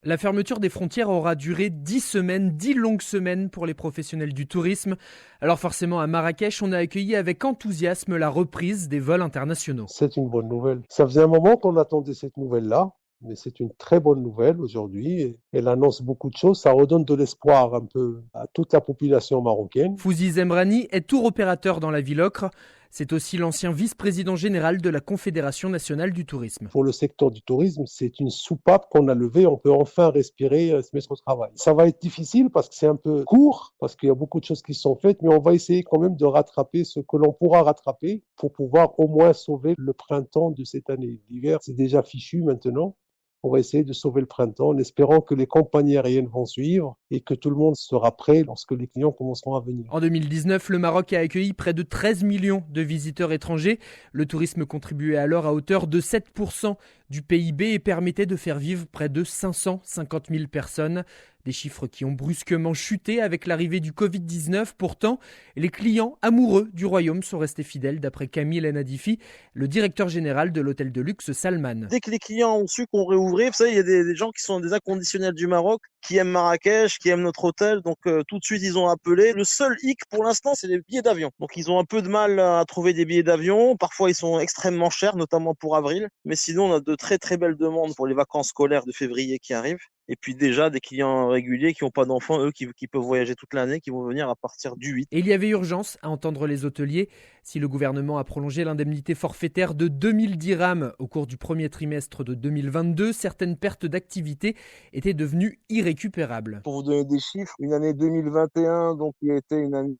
La fermeture des frontières aura duré 10 semaines, 10 longues semaines pour les professionnels du tourisme. Alors forcément, à Marrakech, on a accueilli avec enthousiasme la reprise des vols internationaux. C'est une bonne nouvelle. Ça faisait un moment qu'on attendait cette nouvelle-là, mais c'est une très bonne nouvelle aujourd'hui. Elle annonce beaucoup de choses. Ça redonne de l'espoir un peu à toute la population marocaine. Fouzi Zemrani est tour opérateur dans la ville Ocre. C'est aussi l'ancien vice-président général de la Confédération nationale du tourisme. Pour le secteur du tourisme, c'est une soupape qu'on a levée. On peut enfin respirer, se mettre au travail. Ça va être difficile parce que c'est un peu court, parce qu'il y a beaucoup de choses qui sont faites, mais on va essayer quand même de rattraper ce que l'on pourra rattraper pour pouvoir au moins sauver le printemps de cette année. L'hiver, c'est déjà fichu maintenant. On va essayer de sauver le printemps en espérant que les compagnies aériennes vont suivre et que tout le monde sera prêt lorsque les clients commenceront à venir. En 2019, le Maroc a accueilli près de 13 millions de visiteurs étrangers. Le tourisme contribuait alors à hauteur de 7% du PIB et permettait de faire vivre près de 550 000 personnes. Des chiffres qui ont brusquement chuté avec l'arrivée du Covid-19. Pourtant, les clients amoureux du royaume sont restés fidèles, d'après Camille Nadifi, le directeur général de l'hôtel de luxe Salman. Dès que les clients ont su qu'on réouvrait, vous savez, il y a des gens qui sont des inconditionnels du Maroc, qui aiment Marrakech, qui aiment notre hôtel, donc tout de suite ils ont appelé. Le seul hic pour l'instant, c'est les billets d'avion. Donc ils ont un peu de mal à trouver des billets d'avion. Parfois ils sont extrêmement chers, notamment pour avril. Mais sinon, on a de très très belles demandes pour les vacances scolaires de février qui arrivent. Et puis déjà des clients réguliers qui n'ont pas d'enfants, eux qui peuvent voyager toute l'année, qui vont venir à partir du 8. Et il y avait urgence à entendre les hôteliers. Si le gouvernement a prolongé l'indemnité forfaitaire de 2000 dirhams au cours du premier trimestre de 2022, certaines pertes d'activité étaient devenues irrécupérables. Pour vous donner des chiffres, une année 2021 donc, qui a été une année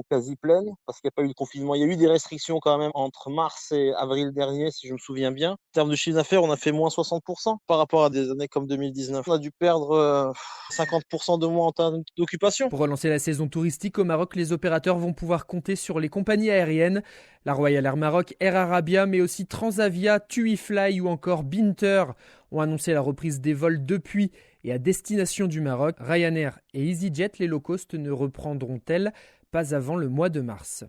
quasi pleine, parce qu'il n'y a pas eu de confinement. Il y a eu des restrictions quand même entre mars et avril dernier, si je me souviens bien. En termes de chiffre d'affaires, on a fait moins 60% par rapport à des années comme 2019. On a dû perdre 50% de moins en termes d'occupation. Pour relancer la saison touristique au Maroc, les opérateurs vont pouvoir compter sur les compagnies aériennes. La Royal Air Maroc, Air Arabia, mais aussi Transavia, TUI Fly ou encore Binter ont annoncé la reprise des vols depuis et à destination du Maroc. Ryanair et EasyJet, les low cost, ne reprendront-elles pas avant le mois de mars.